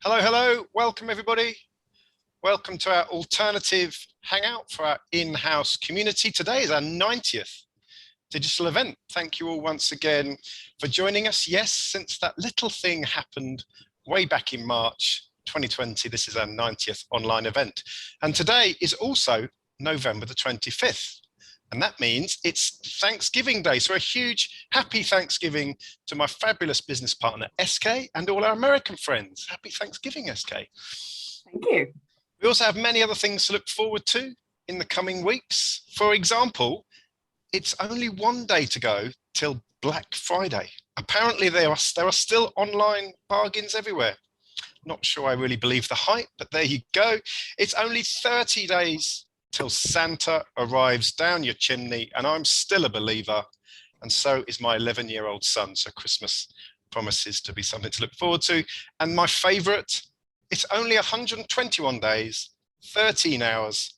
Hello, hello. Welcome, everybody. Welcome to our alternative hangout for our in-house community. Today is our 90th digital event. Thank you all once again for joining us. Yes, since that little thing happened way back in March 2020, this is our 90th online event. And today is also November the 25th. And that means it's Thanksgiving Day. So a huge happy Thanksgiving to my fabulous business partner, SK, and all our American friends. Happy Thanksgiving, SK. Thank you. We also have many other things to look forward to in the coming weeks. For example, it's only one day to go till Black Friday. Apparently there are still online bargains everywhere. Not sure I really believe the hype, but there you go. It's only 30 days till Santa arrives down your chimney, and I'm still a believer, and so is my 11-year-old son. So Christmas promises to be something to look forward to. And my favorite, it's only 121 days, 13 hours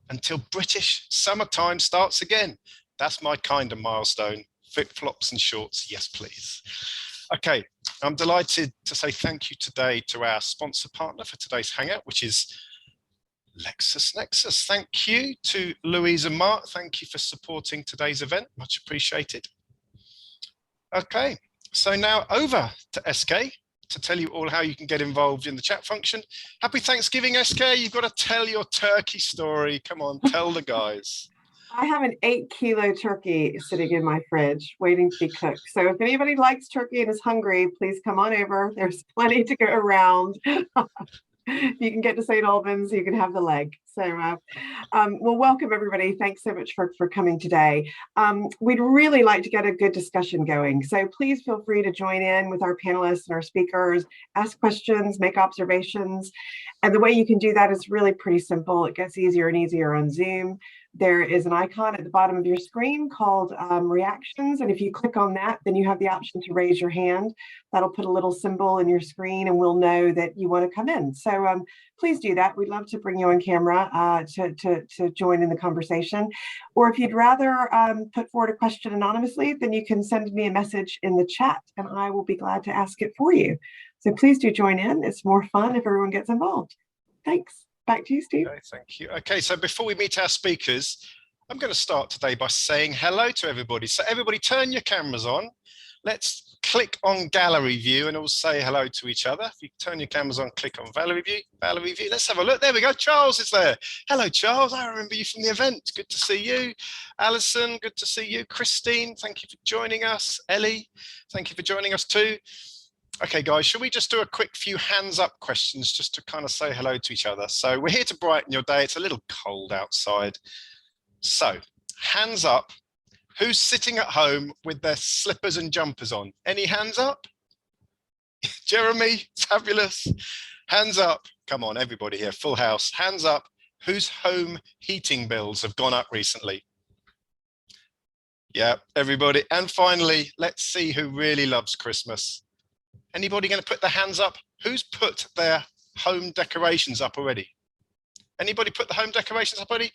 until British summertime starts again. That's my kind of milestone. Flip-flops and shorts, yes please. Okay, I'm delighted to say thank you today to our sponsor partner for today's hangout, which is LexisNexis. Thank you to Louise and Mark. Thank you for supporting today's event. Much appreciated. Okay, so now over to SK to tell you all how you can get involved in the chat function. Happy Thanksgiving, SK. You've got to tell your turkey story. Come on, tell the guys. I have an 8-kilo turkey sitting in my fridge waiting to be cooked. So if anybody likes turkey and is hungry, please come on over. There's plenty to go around. You can get to St. Albans, you can have the leg. So, well, welcome everybody. Thanks so much for coming today. We'd really like to get a good discussion going. So please feel free to join in with our panelists and our speakers, ask questions, make observations. And the way you can do that is really pretty simple. It gets easier and easier on Zoom. There is an icon at the bottom of your screen called reactions. And if you click on that, then you have the option to raise your hand. That'll put a little symbol in your screen and we'll know that you want to come in. So please do that. We'd love to bring you on camera to join in the conversation. Or if you'd rather put forward a question anonymously, then you can send me a message in the chat and I will be glad to ask it for you. So please do join in. It's more fun if everyone gets involved. Thanks. Back to you, Steve. Okay, thank you. Okay, so before we meet our speakers, I'm going to start today by saying hello to everybody. So everybody turn your cameras on. Let's click on gallery view and all say hello to each other. If you turn your cameras on, click on gallery view. Let's have a look. There we go. Charles is there. Hello, Charles. I remember you from the event. Good to see you. Alison, good to see you. Christine, thank you for joining us. Ellie, thank you for joining us too. Okay, guys, should we just do a quick few hands up questions just to kind of say hello to each other? So we're here to brighten your day. It's a little cold outside. So hands up. Who's sitting at home with their slippers and jumpers on? Any hands up? Jeremy, fabulous. Hands up. Come on, everybody here, full house. Hands up. Whose home heating bills have gone up recently? Yeah, everybody. And finally, let's see who really loves Christmas. Anybody going to put their hands up? Who's put their home decorations up already? Anybody put the home decorations up already?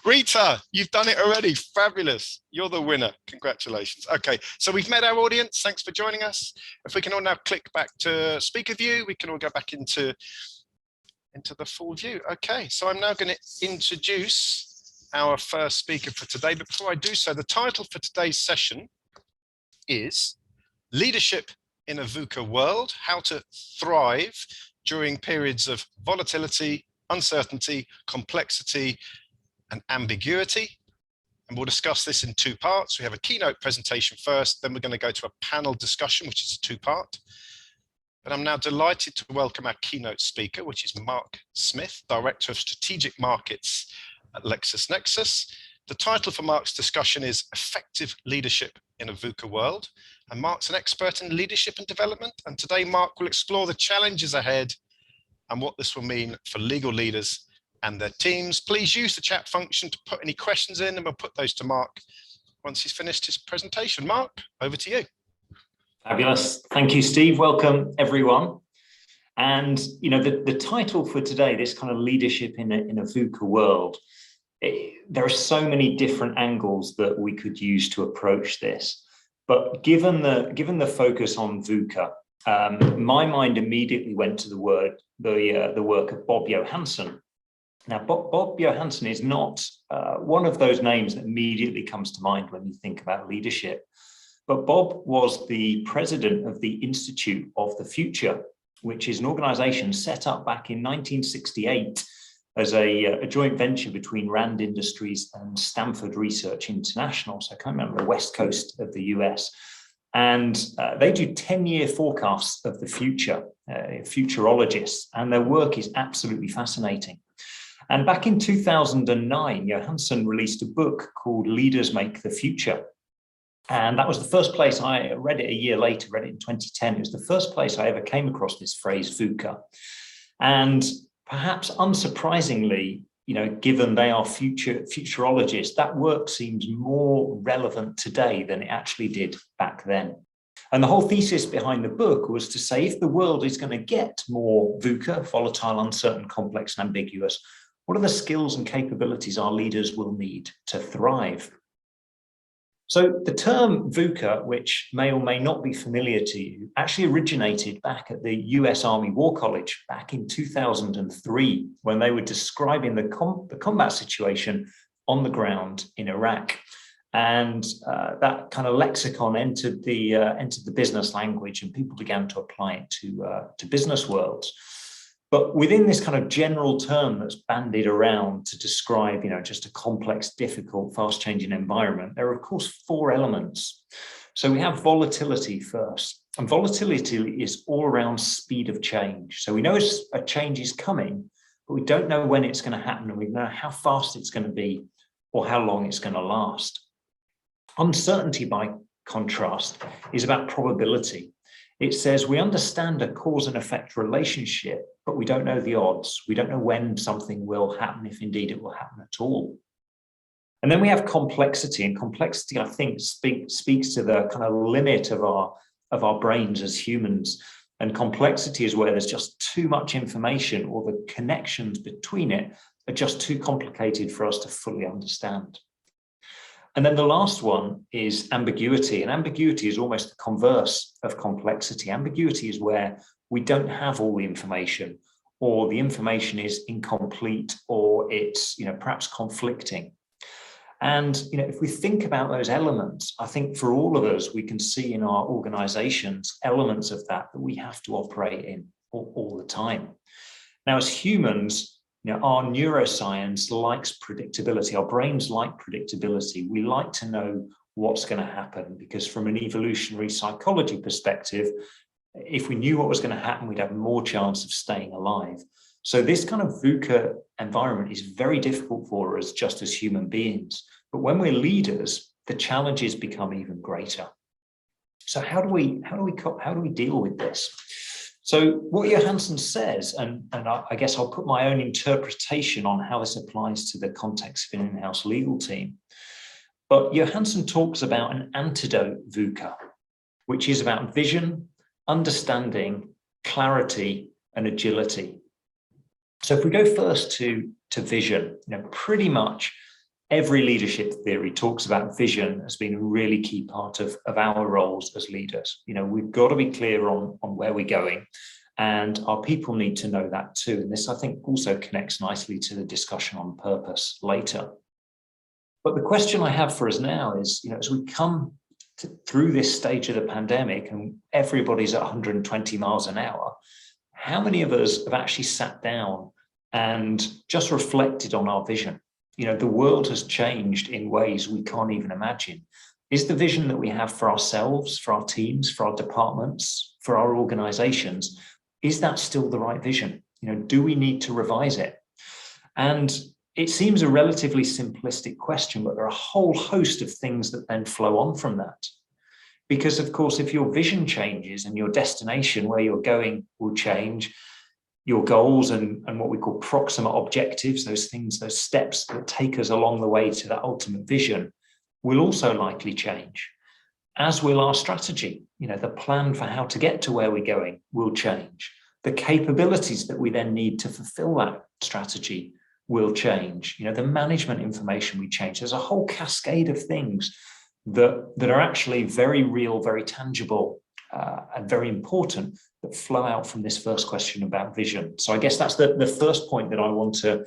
Rita, you've done it already. Fabulous. You're the winner. Congratulations. Okay, so we've met our audience. Thanks for joining us. If we can all now click back to speaker view, we can all go back into the full view. Okay, so I'm now going to introduce our first speaker for today. But before I do so, the title for today's session is Leadership in a VUCA World, How to Thrive During Periods of Volatility, Uncertainty, Complexity, and Ambiguity. And we'll discuss this in two parts. We have a keynote presentation first, then we're going to go to a panel discussion, which is a two-part. But I'm now delighted to welcome our keynote speaker, which is Mark Smith, Director of Strategic Markets at LexisNexis. The title for Mark's discussion is Effective Leadership in a VUCA World. And Mark's an expert in leadership and development. And today, Mark will explore the challenges ahead and what this will mean for legal leaders and their teams. Please use the chat function to put any questions in, and we'll put those to Mark once he's finished his presentation. Mark, over to you. Fabulous. Thank you, Steve. Welcome, everyone. And, you know, the title for today, this kind of leadership in a VUCA world, there are so many different angles that we could use to approach this. But given the focus on VUCA my mind immediately went to the work of Bob Johansen. Now, Bob Johansen is not one of those names that immediately comes to mind when you think about leadership. But Bob was the president of the Institute of the Future, which is an organization set up back in 1968 as a joint venture between Rand Industries and Stanford Research International. So kind of on the west coast of the US. And they do 10-year forecasts of the future, futurologists, and their work is absolutely fascinating. And back in 2009, Johansen released a book called Leaders Make the Future. And that was the first place I read it a year later, read it in 2010. It was the first place I ever came across this phrase VUCA. And perhaps unsurprisingly, given they are futurologists, that work seems more relevant today than it actually did back then. And the whole thesis behind the book was to say, if the world is going to get more VUCA, volatile, uncertain, complex, and ambiguous, what are the skills and capabilities our leaders will need to thrive? So the term VUCA, which may or may not be familiar to you, actually originated back at the US Army War College back in 2003, when they were describing the combat situation on the ground in Iraq. And that kind of lexicon entered the business language, and people began to apply it to business worlds. But within this kind of general term that's bandied around to describe, just a complex, difficult, fast-changing environment, there are, of course, 4 elements. So we have volatility first. And volatility is all around speed of change. So we know a change is coming, but we don't know when it's going to happen, and we don't know how fast it's going to be or how long it's going to last. Uncertainty, by contrast, is about probability. It says we understand a cause and effect relationship, but we don't know the odds. We don't know when something will happen, if indeed it will happen at all. And then we have complexity, and complexity, I think, speaks to the kind of limit of our brains as humans. And complexity is where there's just too much information, or the connections between it are just too complicated for us to fully understand. And then the last one is ambiguity. And ambiguity is almost the converse of complexity. Ambiguity is where we don't have all the information, or the information is incomplete, or it's perhaps conflicting. And if we think about those elements, I think for all of us, we can see in our organizations elements of that we have to operate in all the time. Now, as humans, our neuroscience likes predictability. Our brains like predictability. We like to know what's going to happen, because from an evolutionary psychology perspective, if we knew what was going to happen, we'd have more chance of staying alive. So this kind of VUCA environment is very difficult for us just as human beings. But when we're leaders, the challenges become even greater. So how do we deal with this? So what Johansen says, and I guess I'll put my own interpretation on how this applies to the context of an in-house legal team. But Johansen talks about an antidote VUCA, which is about vision, understanding, clarity, and agility. So if we go first to vision, pretty much every leadership theory talks about vision as being a really key part of our roles as leaders. We've got to be clear on where we're going, and our people need to know that too. And this, I think, also connects nicely to the discussion on purpose later. But the question I have for us now is, as we come through this stage of the pandemic and everybody's at 120 miles an hour, how many of us have actually sat down and just reflected on our vision? The world has changed in ways we can't even imagine. Is the vision that we have for ourselves, for our teams, for our departments, for our organizations, is that still the right vision? Do we need to revise it? And it seems a relatively simplistic question, but there are a whole host of things that then flow on from that. Because, of course, if your vision changes and your destination, where you're going, will change, your goals and what we call proximate objectives, those steps that take us along the way to that ultimate vision, will also likely change, as will our strategy. The plan for how to get to where we're going will change. The capabilities that we then need to fulfill that strategy will change. The management information we change. There's a whole cascade of things that are actually very real, very tangible, and very important that flow out from this first question about vision. So I guess that's the first point that I want to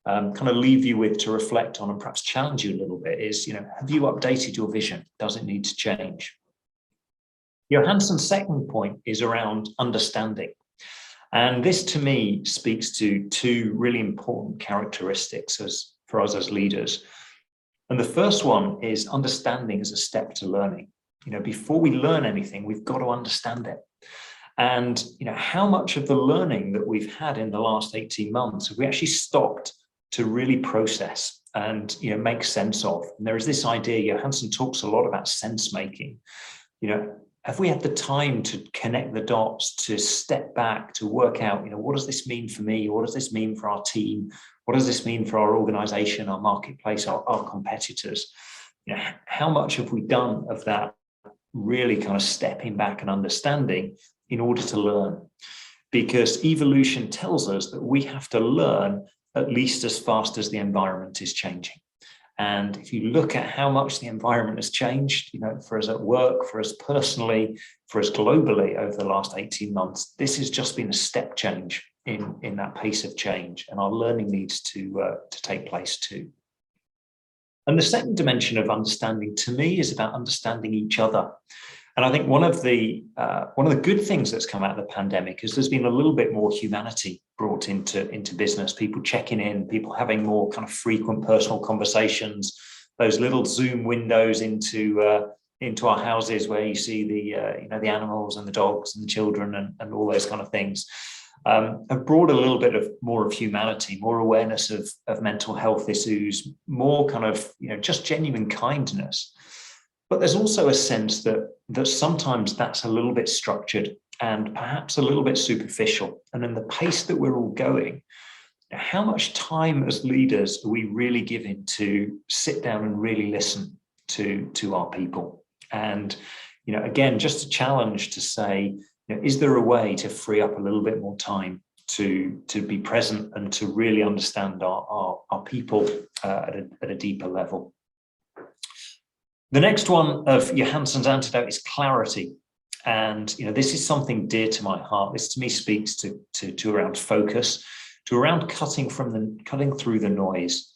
kind of leave you with to reflect on and perhaps challenge you a little bit is, have you updated your vision? Does it need to change? Johansson's second point is around understanding. And this to me speaks to two really important characteristics for us as leaders. And the first one is understanding as a step to learning. Before we learn anything, we've got to understand it. And, how much of the learning that we've had in the last 18 months have we actually stopped to really process and, make sense of? And there is this idea, Johansson talks a lot about sense making. Have we had the time to connect the dots, to step back, to work out, what does this mean for me? What does this mean for our team? What does this mean for our organization, our marketplace, our competitors? How much have we done of that really kind of stepping back and understanding in order to learn? Because evolution tells us that we have to learn at least as fast as the environment is changing. And if you look at how much the environment has changed, for us at work, for us personally, for us globally over the last 18 months, this has just been a step change in that pace of change, and our learning needs to take place too. And the second dimension of understanding to me is about understanding each other. And I think one of the good things that's come out of the pandemic is there's been a little bit more humanity brought into business, people checking in, people having more kind of frequent personal conversations, those little Zoom windows into our houses where you see the animals and the dogs and the children and all those kind of things. Have brought a little bit of more of humanity, more awareness of mental health issues, more kind of, just genuine kindness. But there's also a sense that sometimes that's a little bit structured and perhaps a little bit superficial. And in the pace that we're all going, how much time as leaders are we really giving to sit down and really listen to our people? And, again, just a challenge to say, is there a way to free up a little bit more time to be present and to really understand our people at a deeper level? The next one of Johansson's antidote is clarity. And, this is something dear to my heart. This to me speaks to around focus, to around cutting through the noise.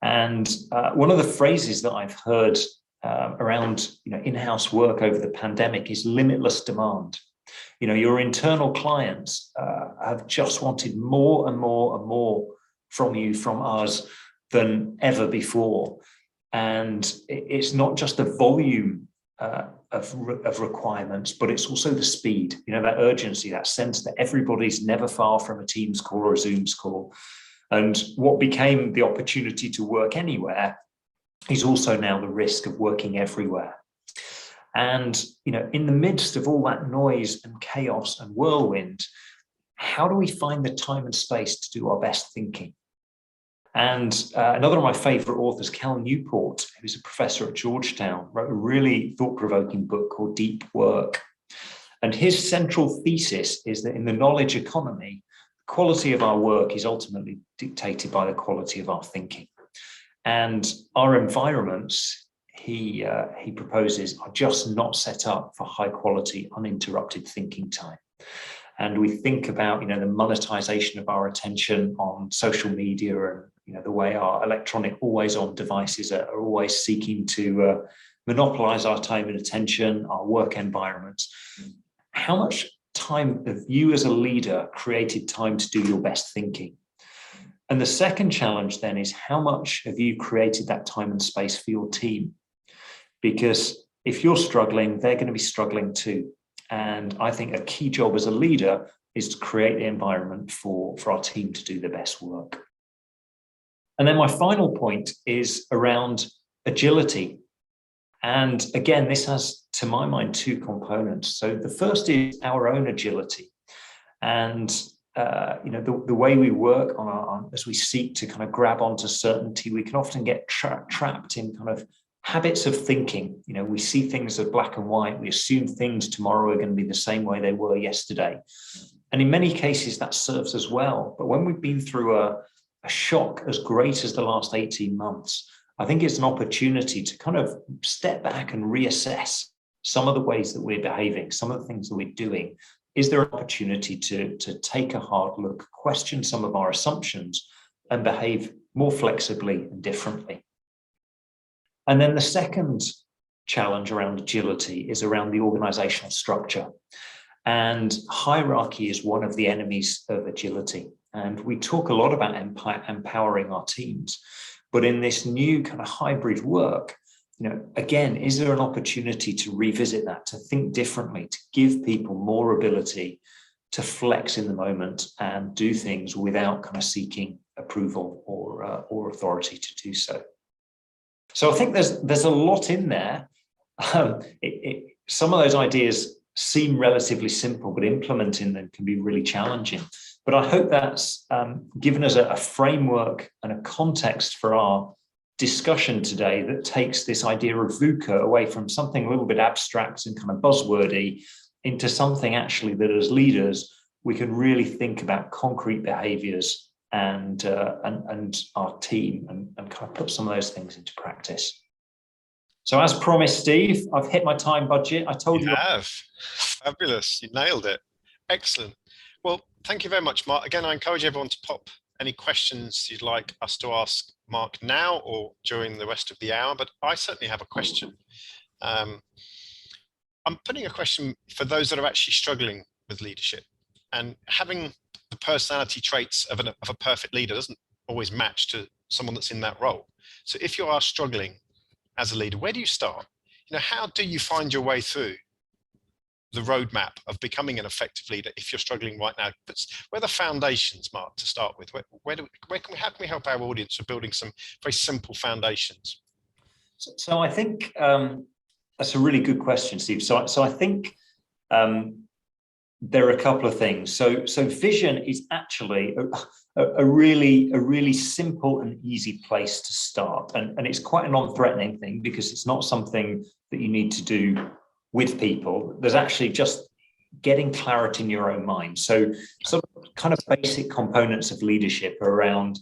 And one of the phrases that I've heard around in-house work over the pandemic is limitless demand. Your internal clients have just wanted more and more and more from you, from us, than ever before. And it's not just the volume of requirements, but it's also the speed, that urgency, that sense that everybody's never far from a Teams call or a Zoom's call. And what became the opportunity to work anywhere is also now the risk of working everywhere. And, in the midst of all that noise and chaos and whirlwind, how do we find the time and space to do our best thinking? And another of my favorite authors, Cal Newport, who's a professor at Georgetown, wrote a really thought-provoking book called Deep Work. And his central thesis is that in the knowledge economy, the quality of our work is ultimately dictated by the quality of our thinking. And our environments, he proposes, are just not set up for high quality, uninterrupted thinking time. And we think about, the monetization of our attention on social media and, the way our electronic always-on devices are always seeking to monopolize our time and attention, our work environments. How much time have you as a leader created time to do your best thinking? And the second challenge then is how much have you created that time and space for your team? Because if you're struggling, they're going to be struggling too. And I think a key job as a leader is to create the environment for our team to do the best work. And then my final point is around agility. And again, this has, to my mind, two components. So the first is our own agility. And the way we work as we seek to kind of grab onto certainty, we can often get trapped in kind of habits of thinking. We see things as black and white. We assume things tomorrow are going to be the same way they were yesterday. And in many cases, that serves us well. But when we've been through a shock as great as the last 18 months, I think it's an opportunity to kind of step back and reassess. some of the ways that we're behaving, some of the things that we're doing, is there an opportunity to take a hard look, question some of our assumptions, and behave more flexibly and differently? And then the second challenge around agility is around the organizational structure. And hierarchy is one of the enemies of agility. And we talk a lot about empowering our teams. But in this new kind of hybrid work, again, is there an opportunity to revisit that, to think differently, to give people more ability to flex in the moment and do things without kind of seeking approval or authority to do so? So I think there's a lot in there. Some of those ideas seem relatively simple, but implementing them can be really challenging. But I hope that's given us a framework and a context for our discussion today that takes this idea of VUCA away from something a little bit abstract and kind of buzzwordy into something actually that as leaders, we can really think about concrete behaviors and our team and kind of put some of those things into practice. So as promised, Steve, I've hit my time budget. I told you. You have. Fabulous. You nailed it. Excellent. Well, thank you very much, Mark. Again, I encourage everyone to pop any questions you'd like us to ask Mark now or during the rest of the hour, but I certainly have a question. I'm putting a question for those that are actually struggling with leadership, and having the personality traits of a perfect leader doesn't always match to someone that's in that role. So if you are struggling as a leader, where do you start? How do you find your way through the roadmap of becoming an effective leader if you're struggling right now? Where are the foundations, Mark, to start with? How can we help our audience with building some very simple foundations? So I think that's a really good question, Steve. So I think there are a couple of things. So vision is actually a really simple and easy place to start. And it's quite a non-threatening thing because it's not something that you need to do with people. There's actually just getting clarity in your own mind. So some kind of basic components of leadership are around,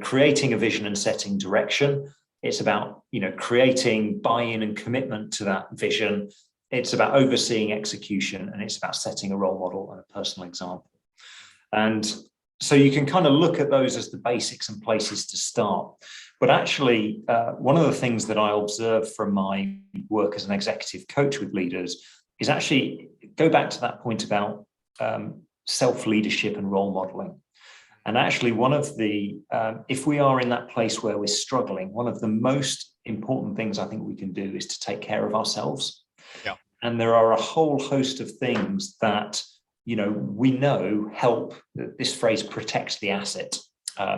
creating a vision and setting direction. It's about, creating buy-in and commitment to that vision. It's about overseeing execution, and it's about setting a role model and a personal example. And so you can kind of look at those as the basics and places to start. But actually, one of the things that I observe from my work as an executive coach with leaders is actually go back to that point about self-leadership and role modeling. And actually, one of the, if we are in that place where we're struggling, one of the most important things I think we can do is to take care of ourselves. Yeah. And there are a whole host of things that, we know help. This phrase protects the asset.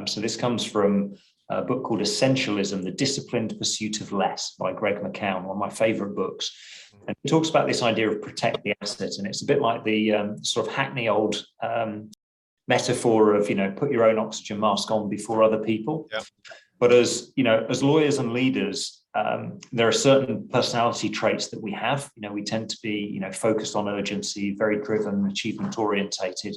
So this comes from a book called Essentialism, The Disciplined Pursuit of Less by Greg McKeown, one of my favorite books. And it talks about this idea of protect the asset. And it's a bit like the sort of hackney old metaphor of, put your own oxygen mask on before other people. Yeah. But as lawyers and leaders, there are certain personality traits that we have. We tend to be, focused on urgency, very driven, achievement orientated.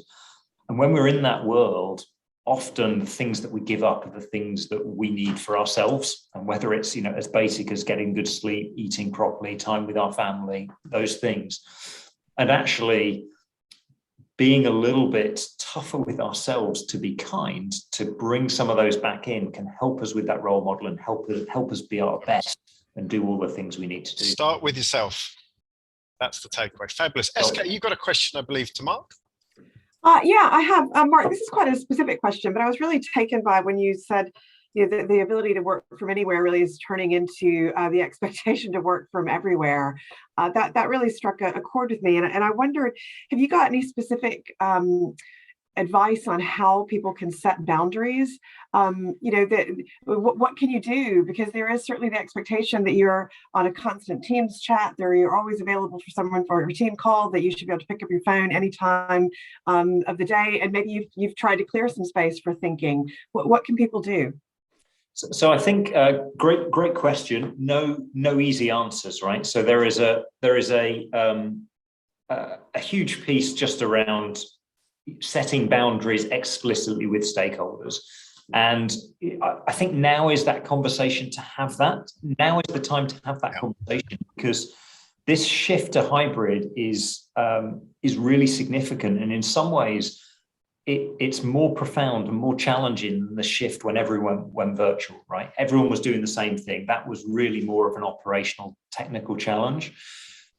And when we're in that world, often the things that we give up are the things that we need for ourselves. And whether it's, as basic as getting good sleep, eating properly, time with our family, those things. And actually being a little bit tougher with ourselves, to be kind, to bring some of those back in, can help us with that role model and help us be our best and do all the things we need to do. Start with yourself. That's the takeaway. Fabulous. SK, you've got a question, I believe, to Mark? Yeah, I have. Mark, this is quite a specific question, but I was really taken by when you said the ability to work from anywhere really is turning into the expectation to work from everywhere. That really struck a chord with me. And I wondered, have you got any specific advice on how people can set boundaries? What can you do? Because there is certainly the expectation that you're on a constant Teams chat, you're always available for someone for a routine call, that you should be able to pick up your phone anytime of the day. And maybe you've tried to clear some space for thinking. What can people do? So I think great question. No easy answers, right? So there is a huge piece just around setting boundaries explicitly with stakeholders, and I think now is that conversation to have that. Now is the time to have that conversation, because this shift to hybrid is really significant, and in some ways it's more profound and more challenging than the shift when everyone went virtual, right? Everyone was doing the same thing. That was really more of an operational technical challenge.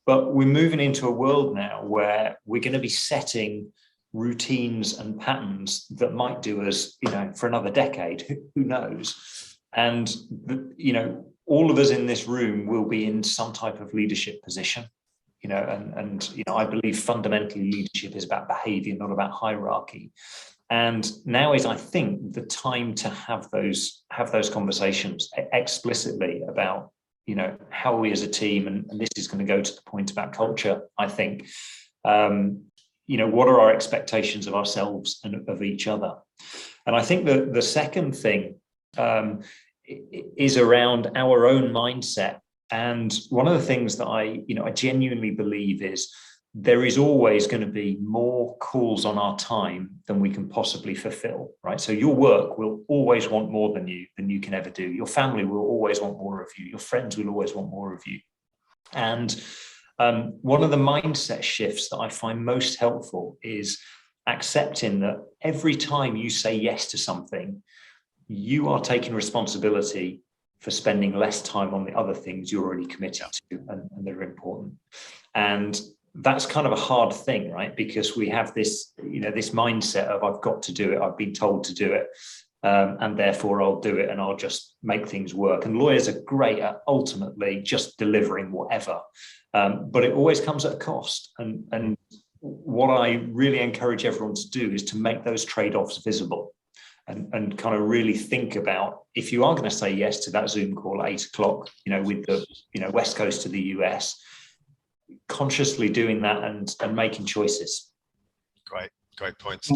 But we're moving into a world now where we're going to be setting routines and patterns that might do us, for another decade, who knows? And, all of us in this room will be in some type of leadership position, and I believe fundamentally leadership is about behavior, not about hierarchy. And now is, I think, the time to have those conversations explicitly about, how are we as a team, and this is going to go to the point about culture, I think. What are our expectations of ourselves and of each other? And I think that the second thing is around our own mindset. And one of the things that I genuinely believe is there is always going to be more calls on our time than we can possibly fulfill, right? So your work will always want more than you can ever do. Your family will always want more of you. Your friends will always want more of you. And one of the mindset shifts that I find most helpful is accepting that every time you say yes to something, you are taking responsibility for spending less time on the other things you're already committed to and that are important. And that's kind of a hard thing, right? Because we have this, this mindset of I've got to do it, I've been told to do it, and therefore I'll do it and I'll just make things work. And lawyers are great at ultimately just delivering whatever, but it always comes at a cost. And what I really encourage everyone to do is to make those trade-offs visible. And kind of really think about, if you are going to say yes to that Zoom call at 8 o'clock, with the West Coast to the US, consciously doing that and making choices. Great points.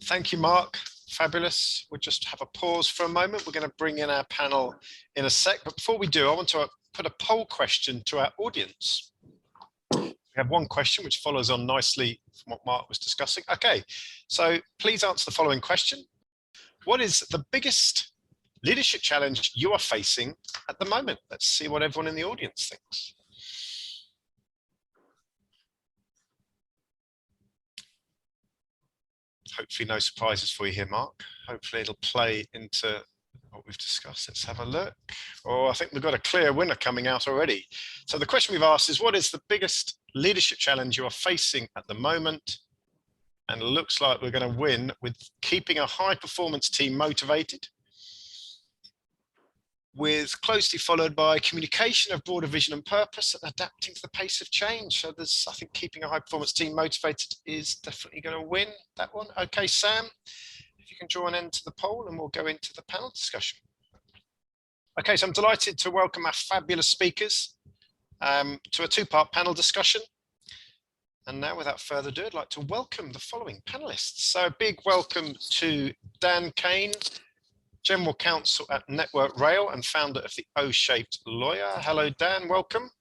Thank you, Mark. Fabulous. We'll just have a pause for a moment. We're going to bring in our panel in a sec. But before we do, I want to put a poll question to our audience. We have one question which follows on nicely from what Mark was discussing. Okay, so please answer the following question. What is the biggest leadership challenge you are facing at the moment? Let's see what everyone in the audience thinks. Hopefully no surprises for you here, Mark. Hopefully it'll play into what we've discussed. Let's have a look. Oh, I think we've got a clear winner coming out already. So the question we've asked is, what is the biggest leadership challenge you are facing at the moment? And it looks like we're going to win with keeping a high performance team motivated, with closely followed by communication of broader vision and purpose and adapting to the pace of change. So I think keeping a high performance team motivated is definitely going to win that one. Okay, Sam, if you can draw an end to the poll and we'll go into the panel discussion. Okay, so I'm delighted to welcome our fabulous speakers to a two-part panel discussion. And now, without further ado, I'd like to welcome the following panelists. So a big welcome to Dan Kane, General Counsel at Network Rail and founder of the O-Shaped Lawyer. Hello, Dan, welcome.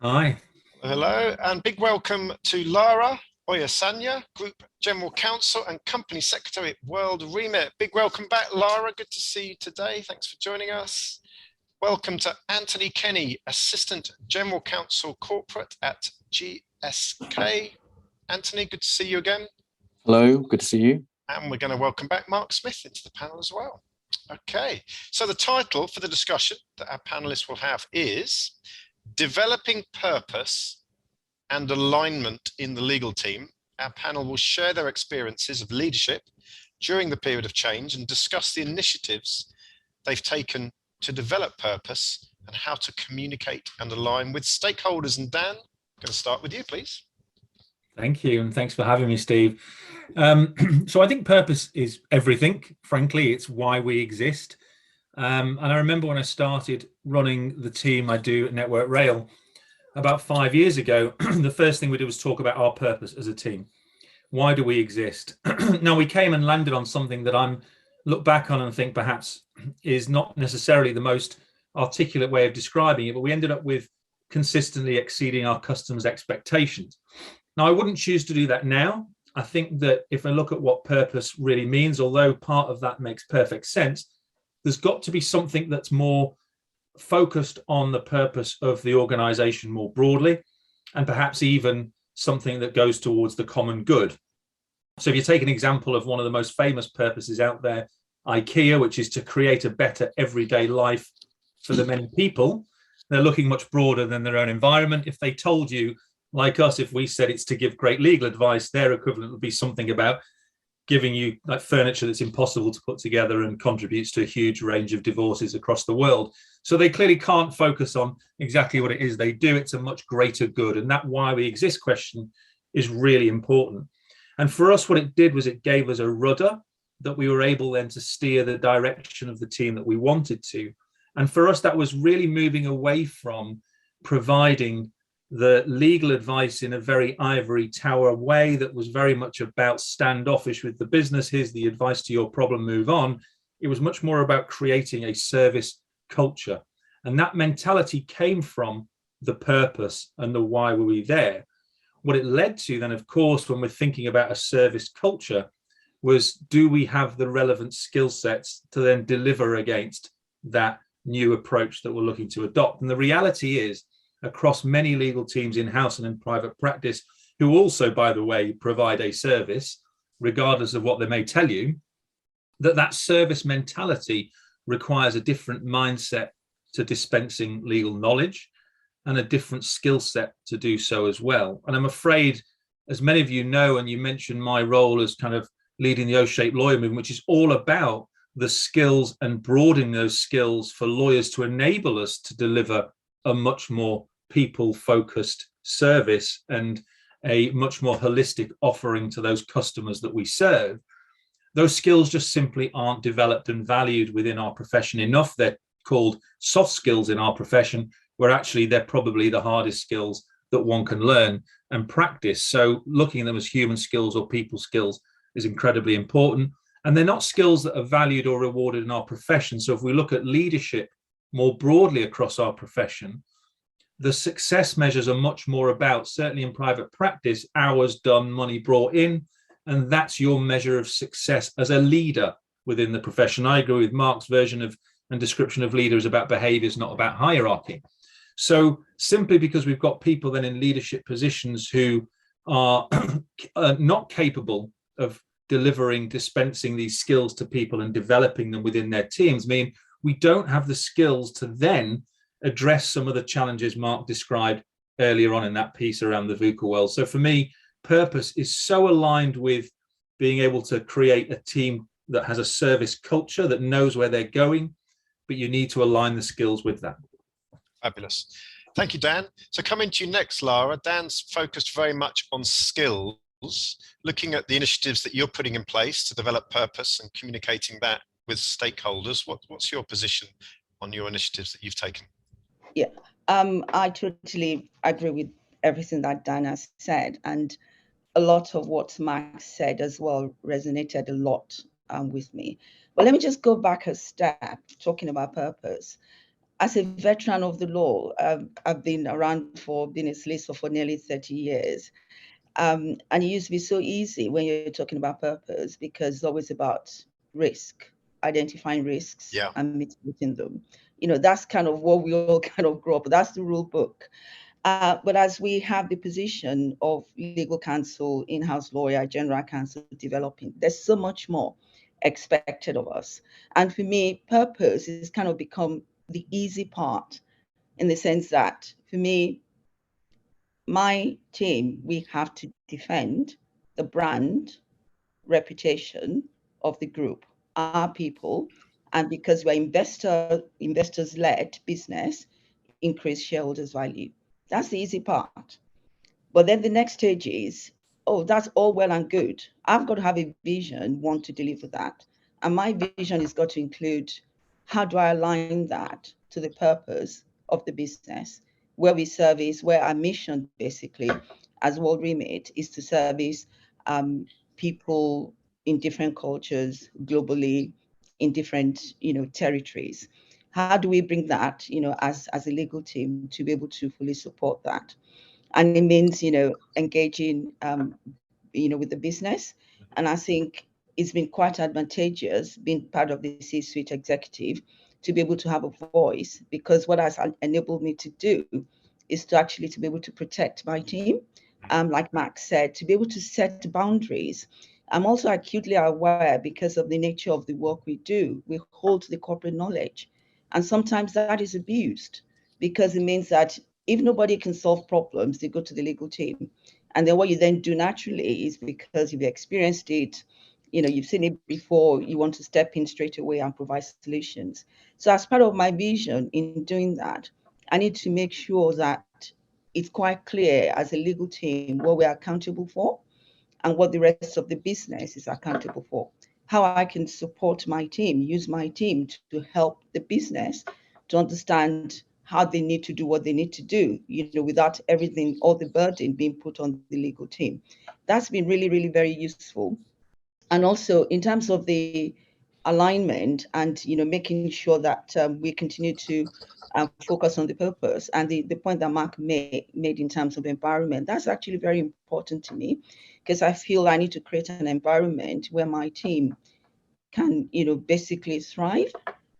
Hi. Hello, and big welcome to Lara Oyasanya, Group General Counsel and Company Secretary at World Remit. Big welcome back, Lara. Good to see you today. Thanks for joining us. Welcome to Anthony Kenny, Assistant General Counsel Corporate at GSK. Anthony, good to see you again. Hello, good to see you. And we're going to welcome back Mark Smith into the panel as well. Okay, so the title for the discussion that our panelists will have is Developing Purpose and Alignment in the Legal Team. Our panel will share their experiences of leadership during the period of change and discuss the initiatives they've taken to develop purpose and how to communicate and align with stakeholders. And Dan, I'm going to start with you, please. Thank you, and thanks for having me, Steve. So I think purpose is everything. Frankly, it's why we exist. And I remember when I started running the team I do at Network Rail about 5 years ago, the first thing we did was talk about our purpose as a team. Why do we exist? Now, we came and landed on something that I'm look back on and think perhaps is not necessarily the most articulate way of describing it, but we ended up with consistently exceeding our customers' expectations. Now, I wouldn't choose to do that now. I think that if I look at what purpose really means, although part of that makes perfect sense, there's got to be something that's more focused on the purpose of the organization more broadly, and perhaps even something that goes towards the common good. So if you take an example of one of the most famous purposes out there, IKEA, which is to create a better everyday life for the many people, they're looking much broader than their own environment. If they told you, like us, if we said it's to give great legal advice, their equivalent would be something about giving you like furniture that's impossible to put together and contributes to a huge range of divorces across the world. So they clearly can't focus on exactly what it is they do. It's a much greater good. And that why we exist question is really important. And for us, what it did was it gave us a rudder that we were able then to steer the direction of the team that we wanted to. And for us, that was really moving away from providing the legal advice in a very ivory tower way that was very much about standoffish with the business. Here's the advice to your problem, move on. It was much more about creating a service culture. And that mentality came from the purpose and the why were we there. What it led to then, of course, when we're thinking about a service culture, was do we have the relevant skill sets to then deliver against that new approach that we're looking to adopt? And the reality is, across many legal teams in-house and in private practice, who also, by the way, provide a service, regardless of what they may tell you, that service mentality requires a different mindset to dispensing legal knowledge and a different skill set to do so as well. And I'm afraid, as many of you know, and you mentioned my role as kind of leading the O-shaped lawyer movement, which is all about the skills and broadening those skills for lawyers to enable us to deliver a much more people-focused service and a much more holistic offering to those customers that we serve. Those skills just simply aren't developed and valued within our profession enough. They're called soft skills in our profession, where actually they're probably the hardest skills that one can learn and practice. So looking at them as human skills or people skills is incredibly important. And they're not skills that are valued or rewarded in our profession. So if we look at leadership more broadly across our profession, the success measures are much more about, certainly in private practice, hours done, money brought in, and that's your measure of success as a leader within the profession. I agree with Mark's version of and description of leaders about behaviors, not about hierarchy. So simply because we've got people then in leadership positions who are not capable of delivering, dispensing these skills to people and developing them within their teams, mean we don't have the skills to then address some of the challenges Mark described earlier on in that piece around the VUCA world. So for me, purpose is so aligned with being able to create a team that has a service culture that knows where they're going, but you need to align the skills with that. Fabulous. Thank you, Dan. So coming to you next, Lara. Dan's focused very much on skills, looking at the initiatives that you're putting in place to develop purpose and communicating that with stakeholders. What's your position on your initiatives that you've taken? Yeah, I totally agree with everything that Dan has said, and a lot of what Mark said as well resonated a lot with me. But let me just go back a step, talking about purpose. As a veteran of the law, I've been around being a solicitor for nearly 30 years. And it used to be so easy when you're talking about purpose because it's always about risk, identifying risks and mitigating them. You know, that's kind of what we all kind of grew up with. That's the rule book. But as we have the position of legal counsel, in-house lawyer, general counsel developing, there's so much more expected of us. And for me, purpose has kind of become the easy part in the sense that for me, my team, we have to defend the brand reputation of the group, our people, and because we're investors-led business, increase shareholders' value. That's the easy part. But then the next stage is, oh, that's all well and good. I've got to have a vision, want to deliver that. And my vision has got to include, how do I align that to the purpose of the business, where we service, where our mission basically as World Remit is to service people in different cultures globally, in different territories. How do we bring that as a legal team to be able to fully support that? And it means engaging with the business. And I think it's been quite advantageous being part of the C-suite executive to be able to have a voice, because what has enabled me to do is to actually to be able to protect my team. Like Max said, to be able to set boundaries. I'm also acutely aware, because of the nature of the work we do, we hold the corporate knowledge. And sometimes that is abused, because it means that if nobody can solve problems, they go to the legal team. And then what you then do naturally is, because you've experienced it, you've seen it before, you want to step in straight away and provide solutions. So as part of my vision in doing that, I need to make sure that it's quite clear as a legal team what we're accountable for and what the rest of the business is accountable for. How I can support my team, use my team to help the business to understand how they need to do what they need to do, without everything, all the burden being put on the legal team. That's been really, really very useful. And also in terms of the alignment and making sure that we continue to focus on the purpose, and the point that Mark made in terms of environment, that's actually very important to me, because I feel I need to create an environment where my team can basically thrive,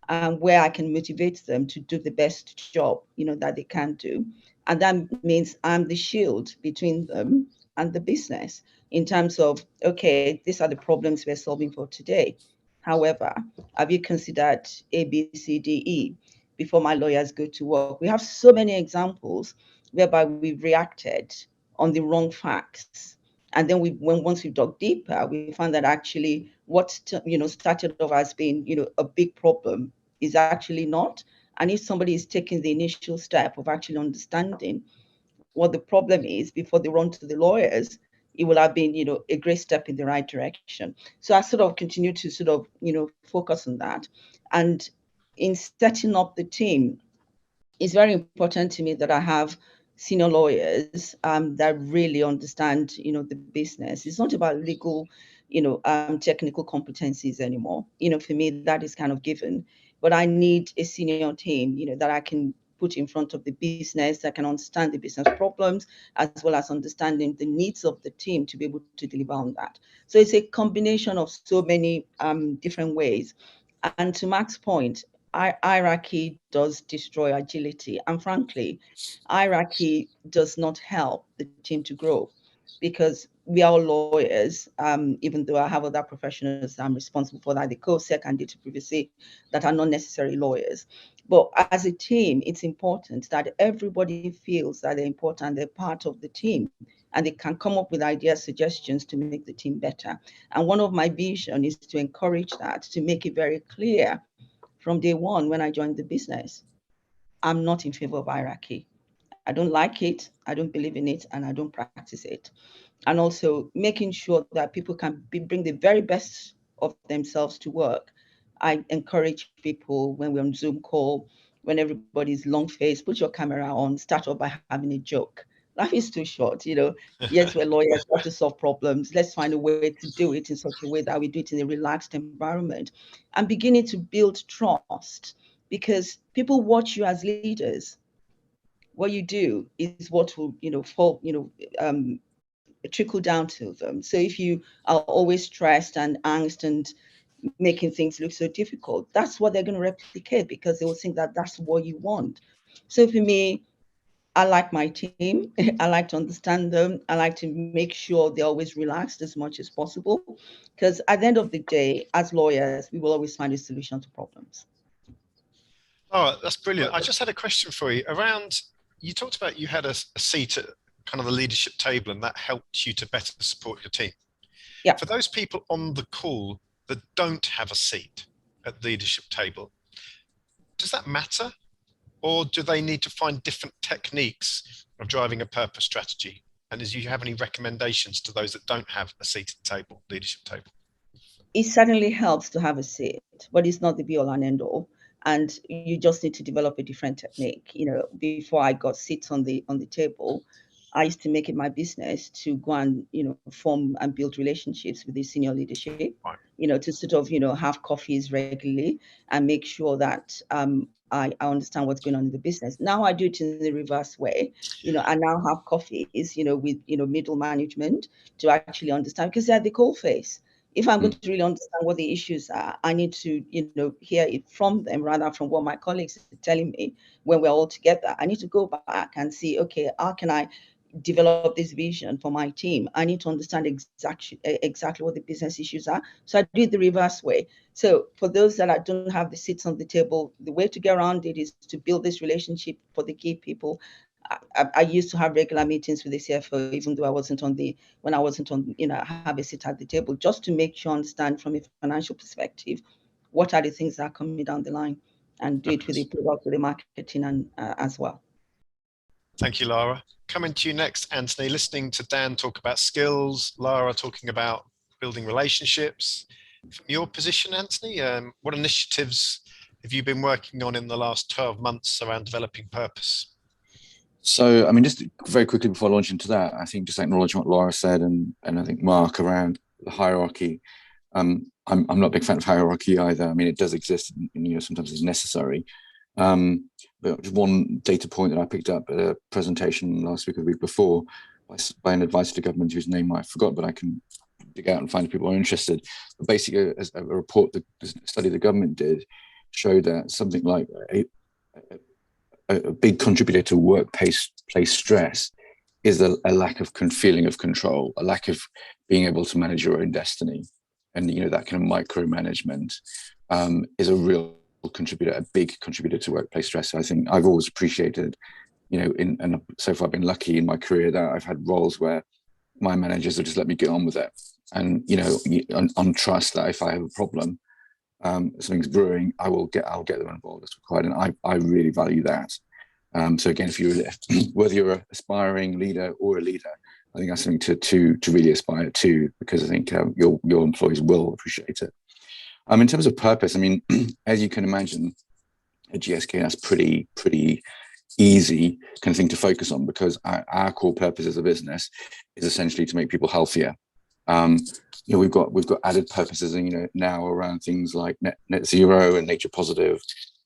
and where I can motivate them to do the best job that they can do. And that means I'm the shield between them and the business, in terms of, okay, these are the problems we're solving for today. However, have you considered A, B, C, D, E before my lawyers go to work? We have so many examples whereby we've reacted on the wrong facts. And then once we've dug deeper, we found that actually what started off as being a big problem is actually not. And if somebody is taking the initial step of actually understanding what the problem is before they run to the lawyers, it will have been a great step in the right direction. So I sort of continue to sort of focus on that. And in setting up the team, it's very important to me that I have senior lawyers that really understand the business. It's not about legal technical competencies anymore. For me, that is kind of given. But I need a senior team that I can put in front of the business, that can understand the business problems, as well as understanding the needs of the team to be able to deliver on that. So it's a combination of so many different ways. And to Mark's point, hierarchy does destroy agility. And frankly, hierarchy does not help the team to grow, because we are all lawyers, even though I have other professionals I'm responsible for, like the co-sec and data privacy, that are not necessarily lawyers. But as a team, it's important that everybody feels that they're important, they're part of the team, and they can come up with ideas, suggestions to make the team better. And one of my vision is to encourage that, to make it very clear from day one when I joined the business. I'm not in favor of hierarchy. I don't like it, I don't believe in it, and I don't practice it. And also making sure that people can bring the very best of themselves to work. I encourage people, when we're on Zoom call, when everybody's long-faced, put your camera on, start off by having a joke. Life is too short, Yes, we're lawyers, we have to solve problems. Let's find a way to do it in such a way that we do it in a relaxed environment, and beginning to build trust, because people watch you as leaders. What you do is what will, fall, trickle down to them. So if you are always stressed and angst and making things look so difficult, that's what they're going to replicate, because they will think that that's what you want. So for me, I like my team. I like to understand them. I like to make sure they're always relaxed as much as possible, because at the end of the day, as lawyers, we will always find a solution to problems. Oh, that's brilliant. I just had a question for you around, you talked about you had a seat at kind of the leadership table, and that helped you to better support your team. Yeah. For those people on the call that don't have a seat at the leadership table, does that matter? Or do they need to find different techniques of driving a purpose strategy? And do you have any recommendations to those that don't have a seat at the table, leadership table? It certainly helps to have a seat, but it's not the be all and end all. And you just need to develop a different technique. Before I got seats on the table, I used to make it my business to go and, form and build relationships with the senior leadership, Right. To sort of, have coffees regularly and make sure that I understand what's going on in the business. Now I do it in the reverse way. I now have coffees, with, middle management to actually understand, because they're the coal face. If I'm going to really understand what the issues are, I need to, hear it from them rather from what my colleagues are telling me when we're all together. I need to go back and see, okay, how can I develop this vision for my team? I need to understand exactly what the business issues are. So I do it the reverse way. So for those that don't have the seats on the table, the way to get around it is to build this relationship for the key people. I used to have regular meetings with the CFO, even though I wasn't on, have a seat at the table, just to make sure I understand from a financial perspective, what are the things that are coming down the line, and do it with the product, with the marketing, and as well. Thank you, Lara. Coming to you next, Anthony, listening to Dan talk about skills, Lara talking about building relationships. From your position, Anthony, what initiatives have you been working on in the last 12 months around developing purpose? So, I mean, just very quickly before launching into that, I think just acknowledging what Lara said, and I think Mark around the hierarchy. I'm not a big fan of hierarchy either. I mean, it does exist, and sometimes it's necessary. But just one data point that I picked up at a presentation last week or the week before by an advisor to government whose name I forgot, but I can dig out and find if people are interested. But basically, a report, the study the government did, showed that something like a big contributor to workplace stress is a lack of feeling of control, a lack of being able to manage your own destiny. And, that kind of micromanagement is a real contributor, a big contributor to workplace stress. So I think I've always appreciated, and so far I've been lucky in my career that I've had roles where my managers have just let me get on with it. And, on trust that if I have a problem, something's brewing, I'll get them involved as required, and I really value that. So again, whether you're an aspiring leader or a leader, I think that's something to really aspire to, because I think your employees will appreciate it. In terms of purpose, I mean, as you can imagine, at GSK, that's pretty easy kind of thing to focus on, because our core purpose as a business is essentially to make people healthier. We've got added purposes, now around things like net zero and nature positive,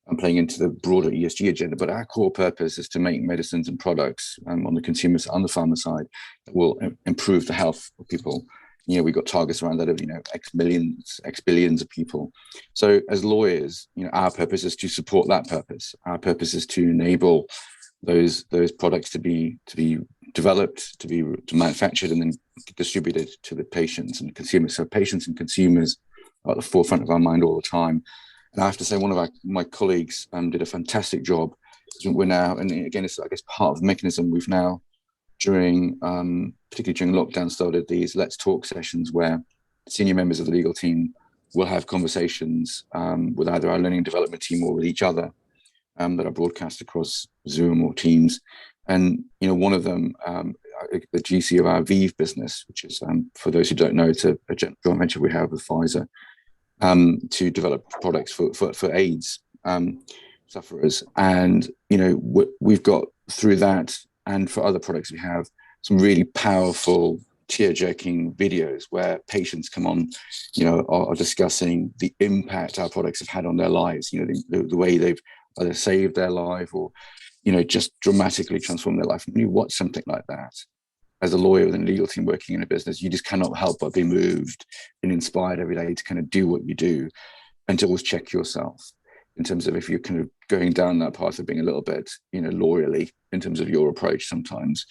and playing into the broader ESG agenda. But our core purpose is to make medicines and products on the consumer, on the pharma side, that will improve the health of people. We've got targets around that of X millions, X billions of people. So as lawyers, our purpose is to support that purpose. Our purpose is to enable those products to be developed, to manufactured, and then distributed to the patients and consumers. So patients and consumers are at the forefront of our mind all the time. And I have to say, one of my colleagues did a fantastic job. We're now, and again, it's I guess part of the mechanism, we've now, particularly during lockdown, started these Let's Talk sessions where senior members of the legal team will have conversations with either our learning development team or with each other that are broadcast across Zoom or Teams. And one of them, the GC of our ViV business, which is, for those who don't know, it's a joint venture we have with Pfizer, to develop products for AIDS sufferers. And we've got through that, and for other products we have, some really powerful tear-jerking videos where patients come on, are discussing the impact our products have had on their lives, the way they've either saved their life or just dramatically transformed their life. When you watch something like that, as a lawyer with a legal team working in a business, you just cannot help but be moved and inspired every day to kind of do what you do, and to always check yourself in terms of if you're kind of going down that path of being a little bit, lawyerly in terms of your approach sometimes.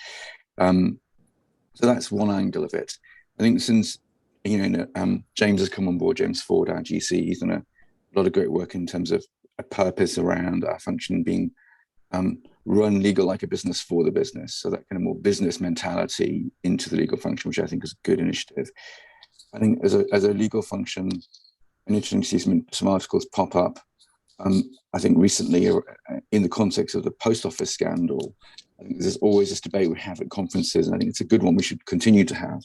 So that's one angle of it. I think since, James has come on board, James Ford, our GC, he's done a lot of great work in terms of a purpose around our function being run legal like a business for the business. So that kind of more business mentality into the legal function, which I think is a good initiative. I think as a legal function, and interesting to see some articles pop up. I think recently, in the context of the post office scandal, I think there's always this debate we have at conferences, and I think it's a good one we should continue to have,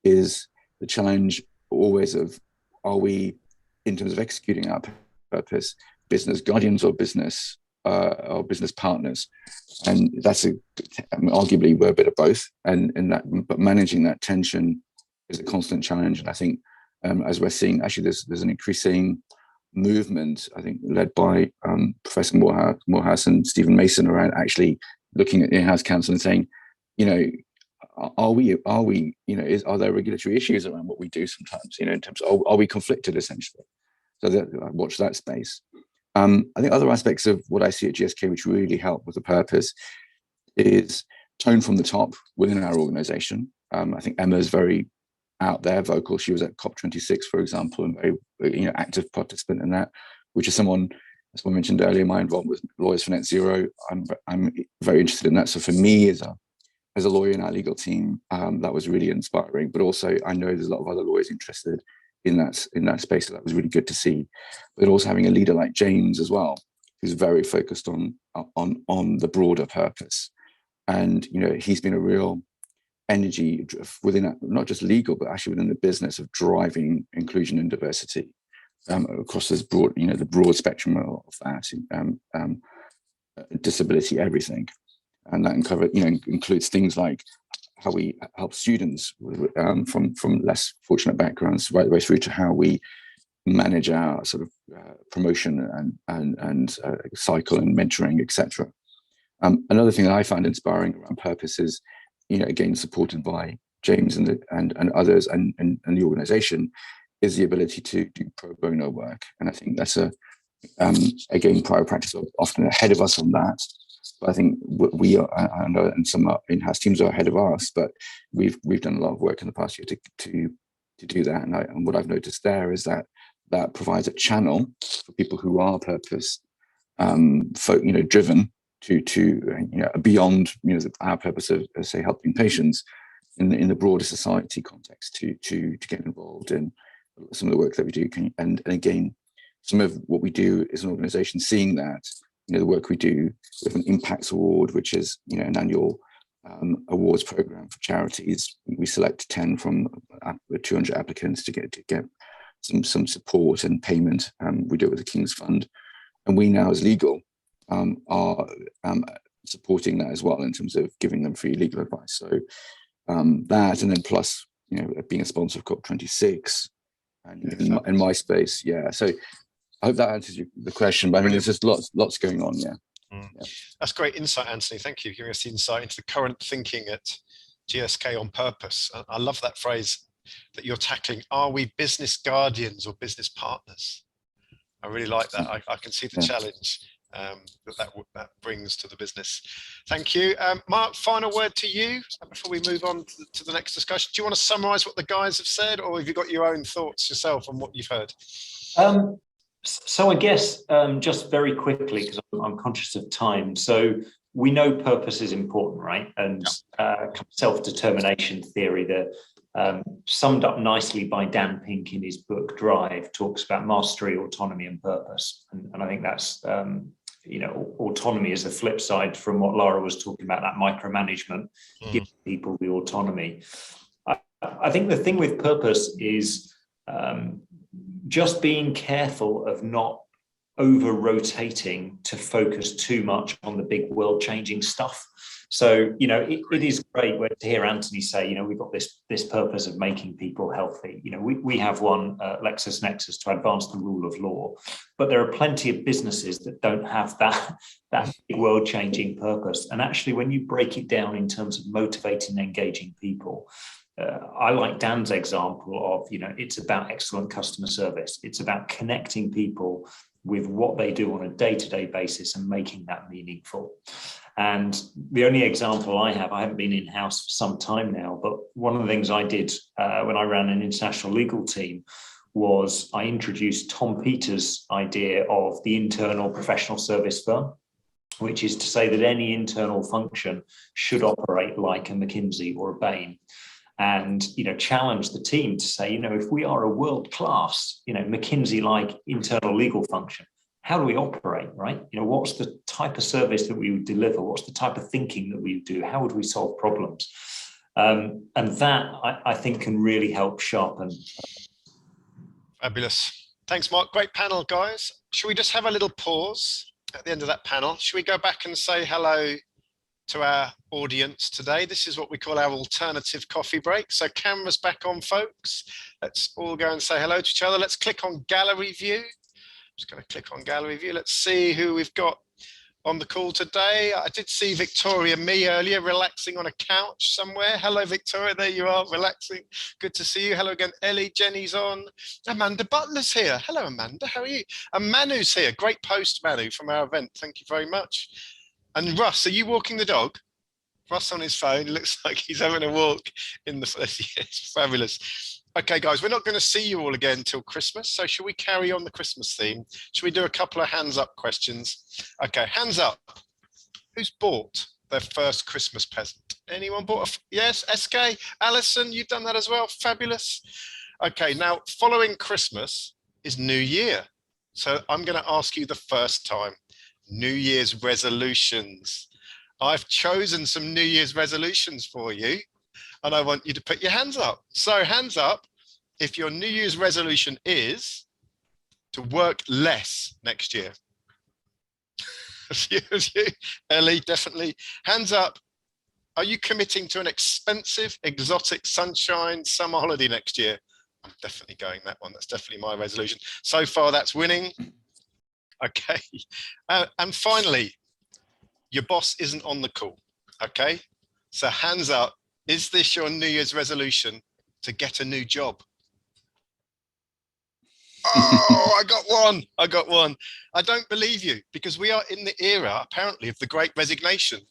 is the challenge always of, are we, in terms of executing our purpose, business guardians or business partners? And that's arguably we're a bit of both, and but managing that tension is a constant challenge. And I think as we're seeing, actually, there's an increasing movement, I think, led by Professor Morehouse and Stephen Mason, around actually looking at in-house counsel and saying, are we, are there regulatory issues around what we do sometimes, in terms of, are we conflicted essentially? So I watch that space. I think other aspects of what I see at GSK which really help with the purpose is tone from the top within our organization. I think Emma's very out there, vocal. She was at COP26, for example, and very active participant in that, which is someone, as I mentioned earlier, my involvement with Lawyers for Net Zero. I'm very interested in that. So for me as a lawyer in our legal team, that was really inspiring. But also, I know there's a lot of other lawyers interested in that space. So that was really good to see. But also having a leader like James as well, who's very focused on the broader purpose. And he's been a real energy within that, not just legal, but actually within the business of driving inclusion and diversity across this broad, the broad spectrum of that, disability, everything. And that includes things like how we help students from less fortunate backgrounds right the way through to how we manage our sort of promotion and cycle and mentoring, etc. Another thing that I found inspiring around purpose is, again, supported by James and others and the organization, is the ability to do pro bono work. And I think that's again, prior practice are often ahead of us on that. But I think we are, and some in-house teams are ahead of us, but we've done a lot of work in the past year to do that. And what I've noticed there is that provides a channel for people who are purpose, driven to beyond our purpose of, say, helping patients in the broader society context to get involved in some of the work that we do. And again, some of what we do as an organization, seeing that the work we do with an Impacts Award, which is an annual awards program for charities. We select 10 from 200 applicants to get some support and payment. We do it with the King's Fund, and we now as legal are supporting that as well in terms of giving them free legal advice. So that, and then plus being a sponsor of COP26 and in my space, yeah. So I hope that answers the question, but I mean, there's just lots going on, yeah. Yeah. That's great insight, Anthony. Thank you for giving us the insight into the current thinking at GSK on purpose. I love that phrase that you're tackling. Are we business guardians or business partners? I really like that. I can see the challenge that brings to the business. Thank you. Mark, final word to you before we move on to the next discussion. Do you want to summarize what the guys have said, or have you got your own thoughts yourself on what you've heard? So I guess just very quickly, because I'm conscious of time. So we know purpose is important, right? And self-determination theory that summed up nicely by Dan Pink in his book Drive talks about mastery, autonomy, and purpose. And I think that's autonomy is the flip side from what Lara was talking about, that micromanagement, giving people the autonomy. I think the thing with purpose is just being careful of not over-rotating to focus too much on the big world-changing stuff. So, it is great to hear Anthony say, we've got this purpose of making people healthy. We have one, LexisNexis, to advance the rule of law, but there are plenty of businesses that don't have that big world-changing purpose. And actually, when you break it down in terms of motivating and engaging people, I like Dan's example of, it's about excellent customer service. It's about connecting people with what they do on a day-to-day basis and making that meaningful. And the only example I haven't been in-house for some time now, but one of the things I did when I ran an international legal team was I introduced Tom Peters' idea of the internal professional service firm, which is to say that any internal function should operate like a McKinsey or a Bain. And challenge the team to say, if we are a world-class, McKinsey-like internal legal function, how do we operate, right? What's the type of service that we would deliver? What's the type of thinking that we would do? How would we solve problems? And that, I think, can really help sharpen. Fabulous. Thanks, Mark. Great panel, guys. Should we just have a little pause at the end of that panel? Should we go back and say hello to our audience today? This is what we call our alternative coffee break. So cameras back on, folks. Let's all go and say hello to each other. Let's click on gallery view. Just going to click on gallery view. Let's see who we've got on the call today. I did see Victoria Me earlier relaxing on a couch somewhere. Hello, Victoria. There you are, relaxing. Good to see you. Hello again, Ellie. Jenny's on. Amanda Butler's here. Hello, Amanda. How are you? And Manu's here. Great post, Manu, from our event. Thank you very much. And Russ, are you walking the dog? Russ on his phone. Looks like he's having a walk in the. It's fabulous. Okay, guys, we're not going to see you all again until Christmas. So should we carry on the Christmas theme? Should we do a couple of hands up questions? Okay, hands up. Who's bought their first Christmas present? Anyone bought a, yes, SK, Alison, you've done that as well. Fabulous. Okay, now following Christmas is New Year. So I'm going to ask you the first time, New Year's resolutions. I've chosen some New Year's resolutions for you, and I want you to put your hands up. So hands up if your New Year's resolution is to work less next year. Ellie, definitely. Hands up. Are you committing to an expensive, exotic sunshine summer holiday next year? I'm definitely going that one. That's definitely my resolution. So far, that's winning. Okay. And finally, your boss isn't on the call. Okay. So hands up. Is this your New Year's resolution to get a new job? Oh, I got one. I got one. I don't believe you, because we are in the era, apparently, of the Great Resignation.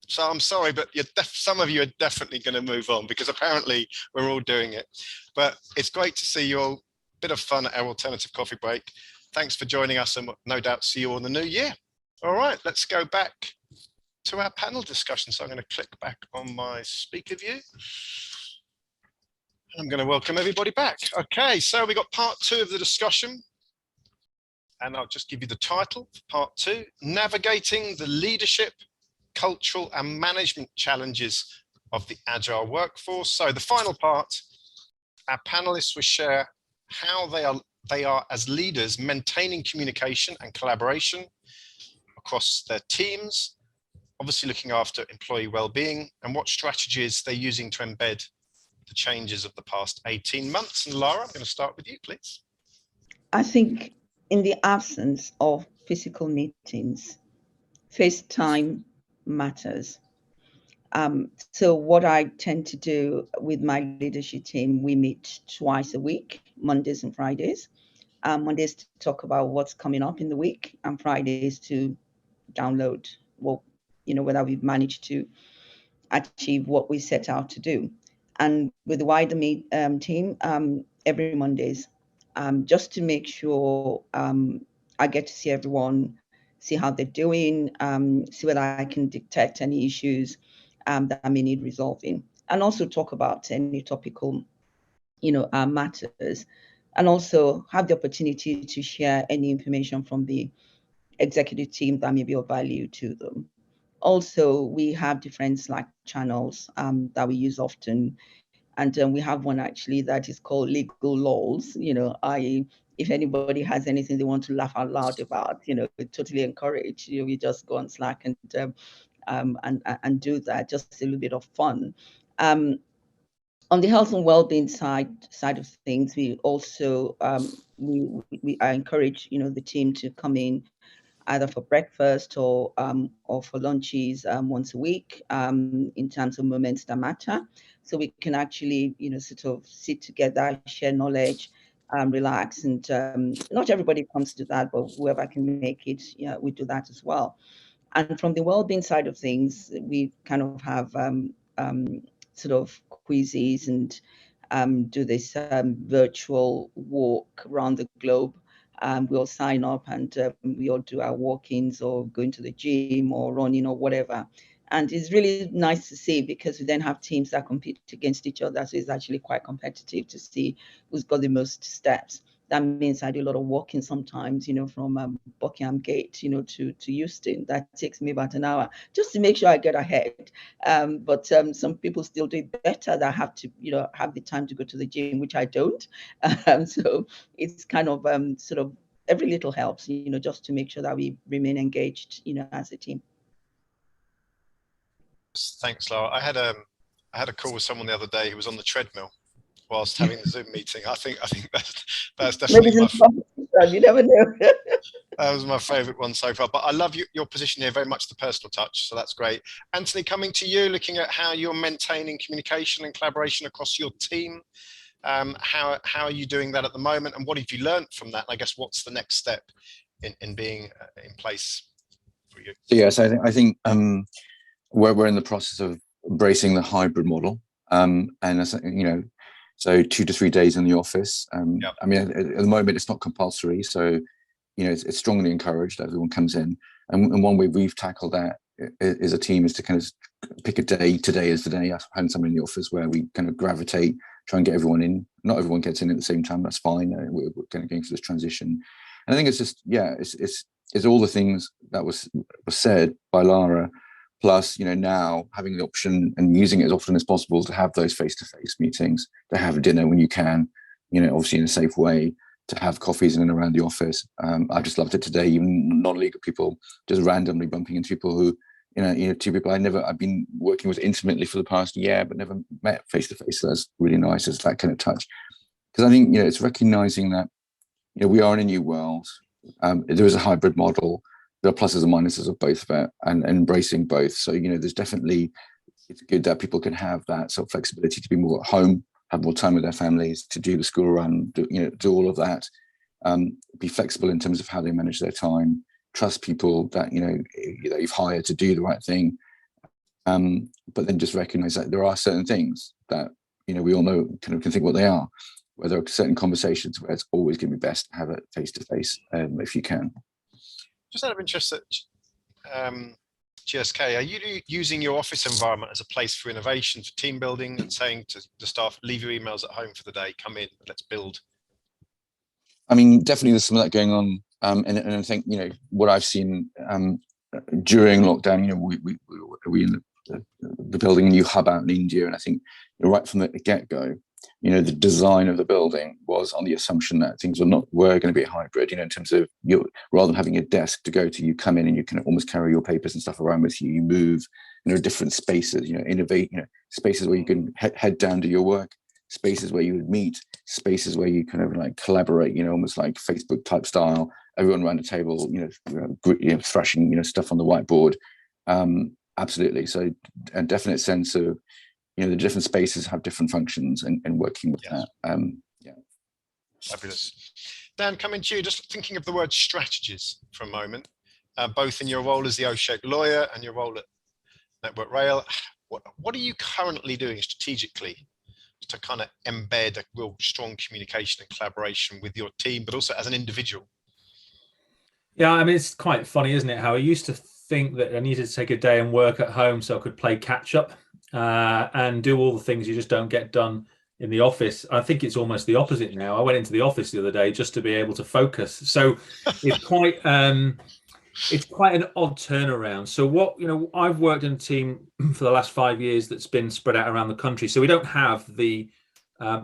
So I'm sorry, but some of you are definitely going to move on, because apparently we're all doing it. But it's great to see you all. Bit of fun at our alternative coffee break. Thanks for joining us, and no doubt see you all in the new year. All right, let's go back to our panel discussion. So I'm going to click back on my speaker view. And I'm going to welcome everybody back. Okay, so we got part 2 of the discussion. And I'll just give you the title for part 2, Navigating the Leadership, Cultural and Management Challenges of the Agile Workforce. So the final part, our panelists will share how they are as leaders maintaining communication and collaboration across their teams, obviously looking after employee well-being, and what strategies they're using to embed the changes of the past 18 months. And Lara, I'm going to start with you, please. I think in the absence of physical meetings, FaceTime matters. So what I tend to do with my leadership team, we meet twice a week, Mondays and Fridays. Mondays to talk about what's coming up in the week, and Fridays to download whether we've managed to achieve what we set out to do. And with the wider team, every Mondays, just to make sure I get to see everyone, see how they're doing, see whether I can detect any issues that may need resolving, and also talk about any topical, matters, and also have the opportunity to share any information from the executive team that may be of value to them. Also, we have different Slack channels that we use often. And we have one actually that is called Legal Laws. If anybody has anything they want to laugh out loud about, we totally encourage you. We just go on Slack and do that, just a little bit of fun. On the health and well-being side of things, we also I encourage the team to come in either for breakfast or for lunches once a week in terms of moments that matter. So we can actually, sort of sit together, share knowledge, relax. And not everybody comes to that, but whoever can make it, we do that as well. And from the well-being side of things, we kind of have sort of quizzes and do this virtual walk around the globe. We all sign up and we all do our walk-ins or going to the gym or running or whatever. And it's really nice to see, because we then have teams that compete against each other. So it's actually quite competitive to see who's got the most steps. That means I do a lot of walking sometimes, from Buckingham Gate, to Euston. That takes me about an hour just to make sure I get ahead. But some people still do it better that have to, have the time to go to the gym, which I don't. So it's kind of sort of every little helps, just to make sure that we remain engaged, as a team. Thanks, Lara. I had a call with someone the other day who was on the treadmill whilst having the Zoom meeting. I think that's definitely time. You never know. That was my favourite one so far. But I love your position here, very much the personal touch. So that's great. Anthony, coming to you, looking at how you're maintaining communication and collaboration across your team. How are you doing that at the moment? And what have you learned from that? And I guess what's the next step in being in place for you? Yes, I think we're in the process of embracing the hybrid model. And as you know, so 2 to 3 days in the office. Yep. I mean, at the moment, it's not compulsory. So, you know, it's strongly encouraged that everyone comes in. And one way we've tackled that as a team is to kind of pick a day. Today is the day. I've had something in the office where we kind of gravitate, try and get everyone in. Not everyone gets in at the same time. That's fine. We're kind of going through this transition. And I think it's just, yeah, it's all the things that was said by Lara, plus, you know, now having the option and using it as often as possible to have those face-to-face meetings, to have dinner when you can, you know, obviously in a safe way, to have coffees in and around the office. I just loved it today, even non-legal people just randomly bumping into people who, you know, 2 people I've been working with intimately for the past year, but never met face-to-face. So that's really nice. It's that kind of touch. Because I think, you know, it's recognizing that, you know, we are in a new world. There is a hybrid model. There are pluses and minuses of both of it, and embracing both. So, you know, there's definitely, it's good that people can have that sort of flexibility to be more at home, have more time with their families, to do the school run, do all of that, be flexible in terms of how they manage their time, trust people that, you know, that you've hired to do the right thing. But then just recognize that there are certain things that, you know, we all know, kind of can think what they are, where there are certain conversations where it's always going to be best to have it face to face, if you can. Just out of interest, GSK, are you using your office environment as a place for innovation, for team building, and saying to the staff, leave your emails at home for the day, come in, let's build? I mean, definitely there's some of that going on. And I think, you know, what I've seen during lockdown, you know, we in the building a new hub out in India, and I think right from the get-go, you know, the design of the building was on the assumption that things were going to be a hybrid, you know, in terms of rather than having a desk to go to, you come in and you can almost carry your papers and stuff around with you. You move, and there are different spaces, you know, innovate, you know, spaces where you can head down to your work, spaces where you would meet, spaces where you kind of like collaborate, you know, almost like Facebook type style, everyone around the table, you know, thrashing, you know, stuff on the whiteboard. Absolutely. So a definite sense of, you know, the different spaces have different functions, and working with that. Yeah. Fabulous. Dan, coming to you, just thinking of the word strategies for a moment, both in your role as the O-shaped lawyer and your role at Network Rail. What are you currently doing strategically to kind of embed a real strong communication and collaboration with your team, but also as an individual? Yeah, I mean, it's quite funny, isn't it? How I used to think that I needed to take a day and work at home so I could play catch up and do all the things you just don't get done in the office. I think it's almost the opposite now. I went into the office the other day just to be able to focus. So it's quite an odd turnaround. So what, you know, I've worked in a team for the last 5 years that's been spread out around the country. So we don't have the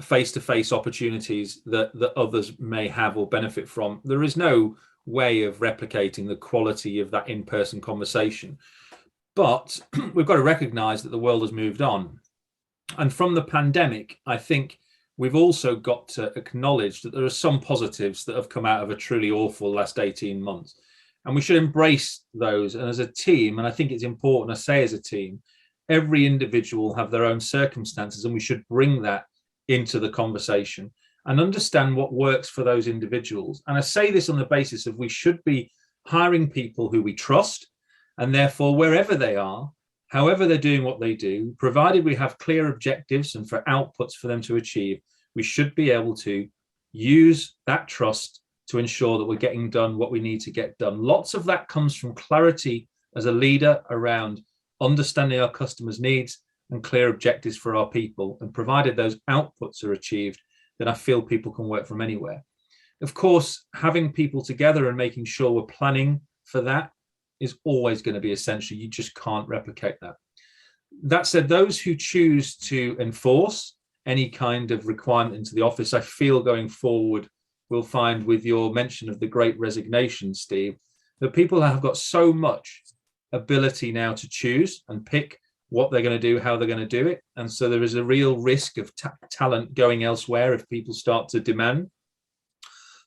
face-to-face opportunities that others may have or benefit from. There is no way of replicating the quality of that in-person conversation. But we've got to recognize that the world has moved on. And from the pandemic, I think we've also got to acknowledge that there are some positives that have come out of a truly awful last 18 months. And we should embrace those. And as a team, and I think it's important, I say as a team, every individual will have their own circumstances, and we should bring that into the conversation and understand what works for those individuals. And I say this on the basis of we should be hiring people who we trust, and therefore wherever they are, however they're doing what they do, provided we have clear objectives and for outputs for them to achieve, we should be able to use that trust to ensure that we're getting done what we need to get done. Lots of that comes from clarity as a leader around understanding our customers' needs and clear objectives for our people. And provided those outputs are achieved, then I feel people can work from anywhere. Of course, having people together and making sure we're planning for that is always going to be essential. You just can't replicate that. That said, those who choose to enforce any kind of requirement into the office, I feel going forward, we'll find with your mention of the Great Resignation, Steve, that people have got so much ability now to choose and pick what they're going to do, how they're going to do it. And so there is a real risk of talent going elsewhere if people start to demand.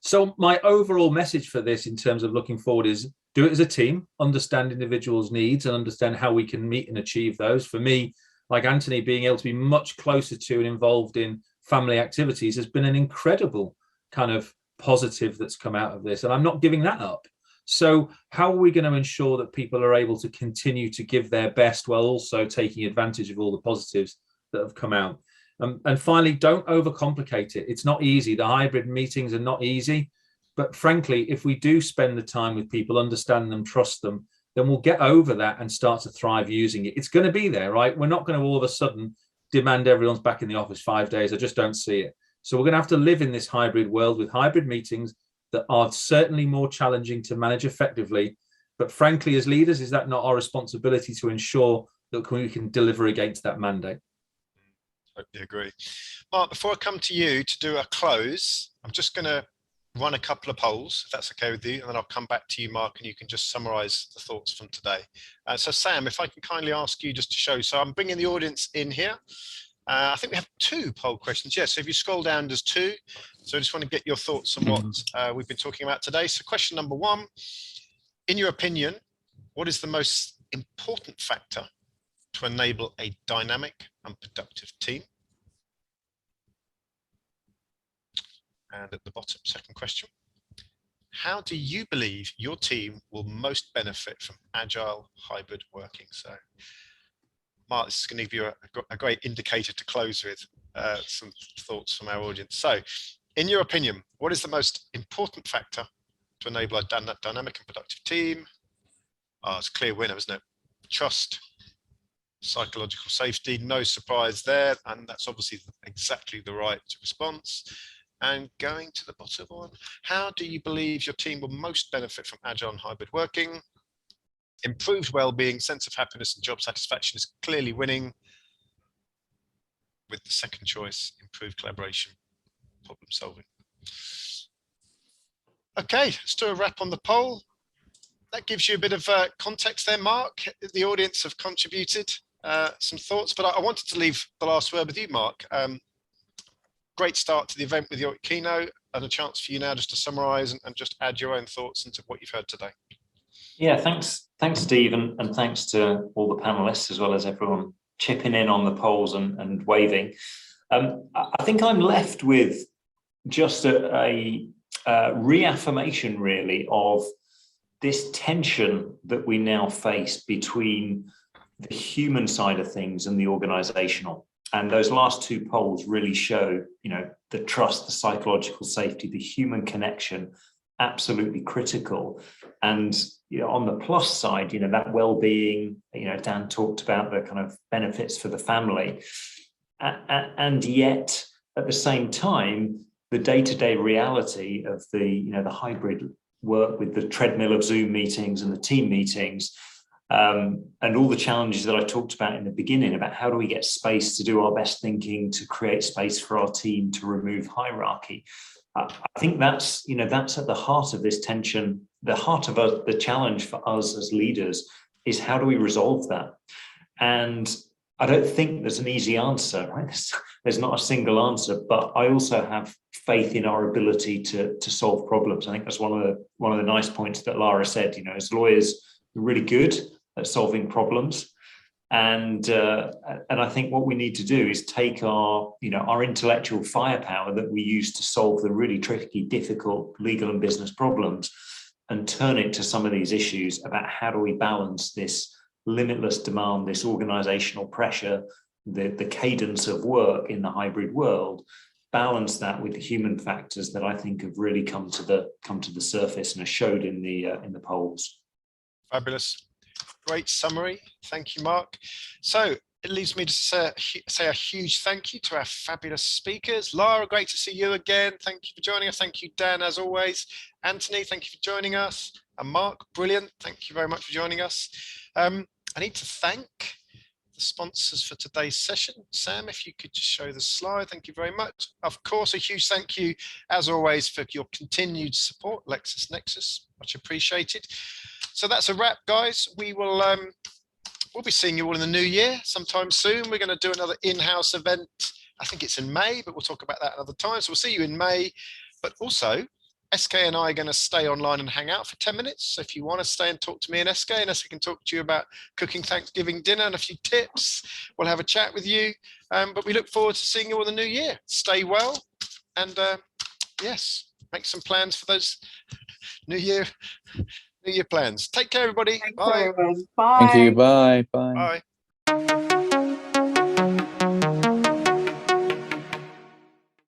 So my overall message for this in terms of looking forward is do it as a team, understand individuals' needs and understand how we can meet and achieve those. For me, like Anthony, being able to be much closer to and involved in family activities has been an incredible kind of positive that's come out of this. And I'm not giving that up. So how are we going to ensure that people are able to continue to give their best while also taking advantage of all the positives that have come out? And finally, don't overcomplicate it. It's not easy. The hybrid meetings are not easy. But frankly, if we do spend the time with people, understand them, trust them, then we'll get over that and start to thrive using it. It's going to be there, right? We're not going to all of a sudden demand everyone's back in the office 5 days. I just don't see it. So we're going to have to live in this hybrid world with hybrid meetings that are certainly more challenging to manage effectively. But frankly, as leaders, is that not our responsibility to ensure that we can deliver against that mandate? Totally agree. Mark, before I come to you to do a close, I'm just going to run a couple of polls, if that's okay with you, and then I'll come back to you, Mark, and you can just summarize the thoughts from today. So Sam, if I can kindly ask you just to show, so I'm bringing the audience in here. I think we have 2 poll questions. Yes, so if you scroll down, there's 2. So I just want to get your thoughts on what we've been talking about today. So question number 1, in your opinion, what is the most important factor to enable a dynamic and productive team? And at the bottom, second question, how do you believe your team will most benefit from agile hybrid working? So Mark, this is going to give you a great indicator to close with, some thoughts from our audience. So in your opinion, what is the most important factor to enable a dynamic and productive team? It's a clear winner, isn't it? Trust, psychological safety, no surprise there. And that's obviously exactly the right response. And going to the bottom one, how do you believe your team will most benefit from agile and hybrid working? Improved well-being, sense of happiness and job satisfaction is clearly winning, with the second choice, improved collaboration, problem solving. Okay, let's do a wrap on the poll. That gives you a bit of context there, Mark. The audience have contributed some thoughts, but I wanted to leave the last word with you, Mark. Great start to the event with your keynote, and a chance for you now just to summarize and just add your own thoughts into what you've heard today. Yeah, thanks, Steve, and thanks to all the panelists as well as everyone chipping in on the polls and waving. I think I'm left with just a reaffirmation, really, of this tension that we now face between the human side of things and the organizational. And those last 2 polls really show, the trust, the psychological safety, the human connection, absolutely critical. And on the plus side, that well-being, Dan talked about the kind of benefits for the family. And yet, at the same time, the day-to-day reality of the hybrid work with the treadmill of Zoom meetings and the team meetings, and all the challenges that I talked about in the beginning about how do we get space to do our best thinking, to create space for our team, to remove hierarchy. I think that's at the heart of this tension. The heart of the challenge for us as leaders is how do we resolve that? And I don't think there's an easy answer, right? There's not a single answer, but I also have faith in our ability to solve problems. I think that's one of the nice points that Lara said. As lawyers, we're really good at solving problems, and I think what we need to do is take our intellectual firepower that we use to solve the really tricky, difficult legal and business problems, and turn it to some of these issues about how do we balance this limitless demand, this organizational pressure, the cadence of work in the hybrid world, balance that with the human factors that I think have really come to the surface and are showed in the polls. Fabulous. Great summary. Thank you, Mark. So it leaves me to say a huge thank you to our fabulous speakers. Lara, great to see you again. Thank you for joining us. Thank you, Dan, as always. Anthony, thank you for joining us. And Mark, brilliant. Thank you very much for joining us. I need to thank the sponsors for today's session. Sam, if you could just show the slide, thank you very much. Of course, a huge thank you, as always, for your continued support, LexisNexis, much appreciated. So that's a wrap, guys. We'll be seeing you all in the new year sometime soon. We're going to do another in-house event. I think it's in May, but we'll talk about that another time. So we'll see you in May. But also, SK and I are going to stay online and hang out for 10 minutes. So if you want to stay and talk to me and SK can talk to you about cooking Thanksgiving dinner and a few tips, we'll have a chat with you. But we look forward to seeing you all the new year. Stay well. And yes, make some plans for those New Year plans. Take care, everybody. Thanks, Bye. everyone. Bye. Thank you. Bye. Bye. Bye.